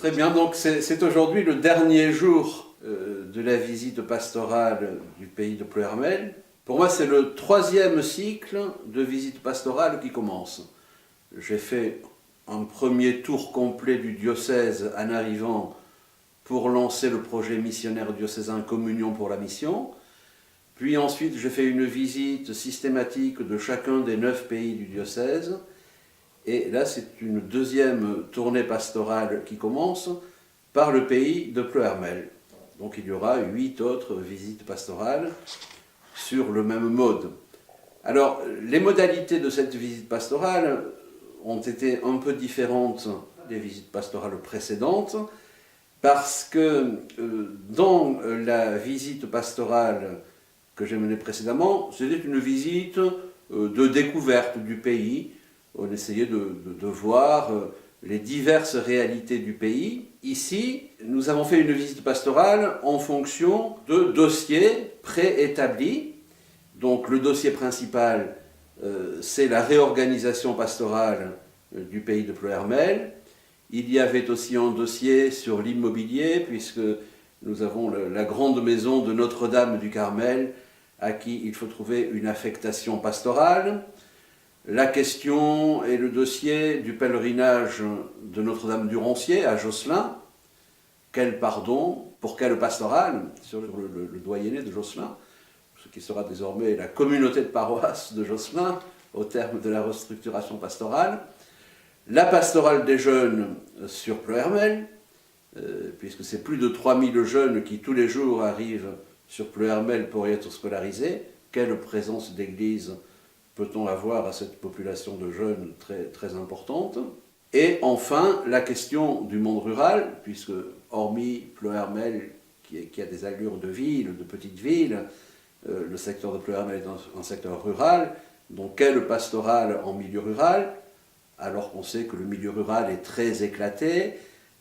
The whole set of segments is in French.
Très bien, donc c'est aujourd'hui le dernier jour de la visite pastorale du pays de Pleuhermel. Pour moi, c'est le troisième cycle de visite pastorale qui commence. J'ai fait un premier tour complet du diocèse en arrivant pour lancer le projet missionnaire diocésain Communion pour la mission. Puis ensuite, j'ai fait une visite systématique de chacun des 9 pays du diocèse. Et là, c'est une deuxième tournée pastorale qui commence par le pays de Pleuhermel. Donc il y aura 8 autres visites pastorales sur le même mode. Alors, les modalités de cette visite pastorale ont été un peu différentes des visites pastorales précédentes, parce que dans la visite pastorale que j'ai menée précédemment, c'était une visite de découverte du pays. On essayait de voir les diverses réalités du pays. Ici, nous avons fait une visite pastorale en fonction de dossiers préétablis. Donc le dossier principal, c'est la réorganisation pastorale du pays de Pleuhermel. Il y avait aussi un dossier sur l'immobilier, puisque nous avons la grande maison de Notre-Dame du Carmel, à qui il faut trouver une affectation pastorale. La question et le dossier du pèlerinage de Notre-Dame du Roncier à Josselin. Quel pardon, pour quelle pastorale, sur le doyenné de Josselin, ce qui sera désormais la communauté de paroisse de Josselin, au terme de la restructuration pastorale. La pastorale des jeunes sur Pleuhermel, puisque c'est plus de 3000 jeunes qui tous les jours arrivent sur Pleuhermel pour y être scolarisés. Quelle présence d'église peut-on avoir à cette population de jeunes très, très importante? Et enfin, la question du monde rural, puisque hormis Pleuhermel, qui a des allures de ville, de petite ville, le secteur de Pleuhermel est un secteur rural, donc quelle pastorale en milieu rural, alors qu'on sait que le milieu rural est très éclaté.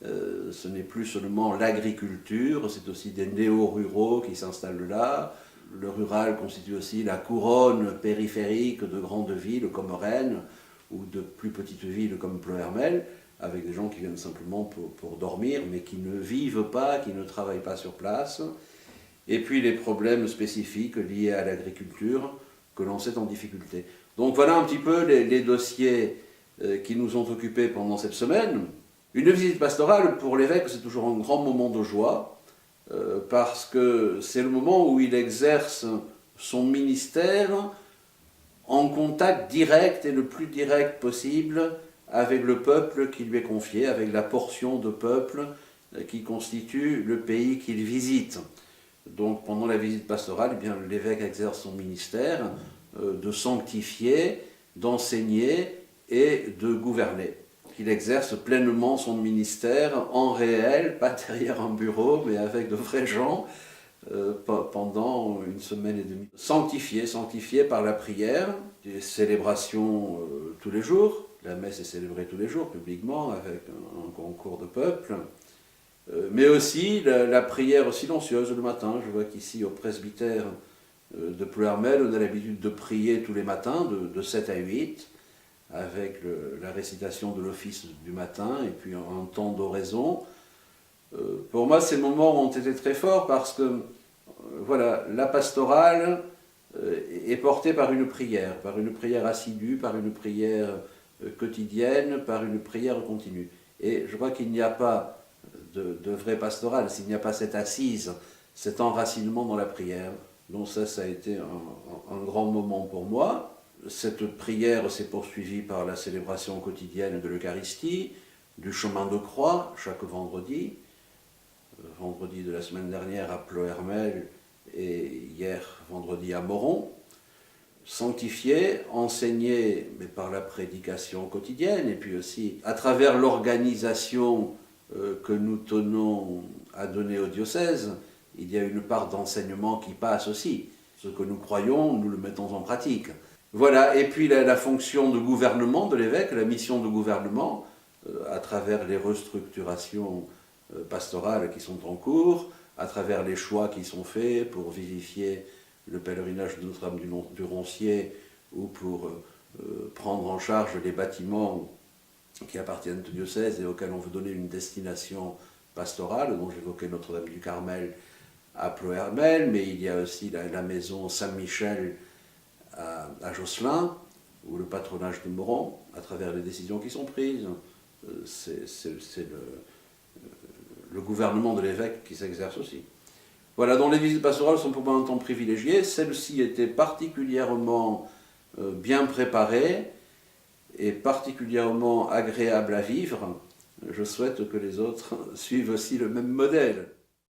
Ce n'est plus seulement l'agriculture, c'est aussi des néo-ruraux qui s'installent là. Le rural constitue aussi la couronne périphérique de grandes villes comme Rennes ou de plus petites villes comme Pleuhermel, avec des gens qui viennent simplement pour dormir, mais qui ne vivent pas, qui ne travaillent pas sur place. Et puis les problèmes spécifiques liés à l'agriculture que l'on sait en difficulté. Donc voilà un petit peu les dossiers qui nous ont occupés pendant cette semaine. Une visite pastorale, pour l'évêque, c'est toujours un grand moment de joie, parce que c'est le moment où il exerce son ministère en contact direct et le plus direct possible avec le peuple qui lui est confié, avec la portion de peuple qui constitue le pays qu'il visite. Donc pendant la visite pastorale, eh bien, l'évêque exerce son ministère de sanctifier, d'enseigner et de gouverner. Il exerce pleinement son ministère en réel, pas derrière un bureau, mais avec de vrais gens, pendant une semaine et demie. Sanctifié par la prière, des célébrations tous les jours. La messe est célébrée tous les jours, publiquement, avec un concours de peuple. Mais aussi la prière silencieuse le matin. Je vois qu'ici, au presbytère de Pleuhermel, on a l'habitude de prier tous les matins, de 7 à 8, avec la récitation de l'office du matin, et puis un temps d'oraison. Pour moi, ces moments ont été très forts parce que, voilà, la pastorale est portée par une prière assidue, par une prière quotidienne, par une prière continue. Et je crois qu'il n'y a pas de vraie pastorale s'il n'y a pas cette assise, cet enracinement dans la prière. Donc ça a été un grand moment pour moi. Cette prière s'est poursuivie par la célébration quotidienne de l'Eucharistie, du chemin de croix, chaque vendredi. Vendredi de la semaine dernière à Pleuhermel et hier vendredi à Moron. Sanctifié, enseigné, mais par la prédication quotidienne, et puis aussi à travers l'organisation que nous tenons à donner au diocèse, il y a une part d'enseignement qui passe aussi. Ce que nous croyons, nous le mettons en pratique. Voilà, et puis la fonction de gouvernement de l'évêque, la mission de gouvernement, à travers les restructurations pastorales qui sont en cours, à travers les choix qui sont faits pour vivifier le pèlerinage de Notre-Dame du Roncier ou pour prendre en charge les bâtiments qui appartiennent au diocèse et auxquels on veut donner une destination pastorale, dont j'évoquais Notre-Dame du Carmel à Ploërmel, mais il y a aussi la maison Saint-Michel à Josselin, ou le patronage de Moron, à travers les décisions qui sont prises. C'est le gouvernement de l'évêque qui s'exerce aussi. Voilà, donc les visites pastorales sont pour moi un temps privilégié. Celle-ci était particulièrement bien préparée et particulièrement agréable à vivre. Je souhaite que les autres suivent aussi le même modèle.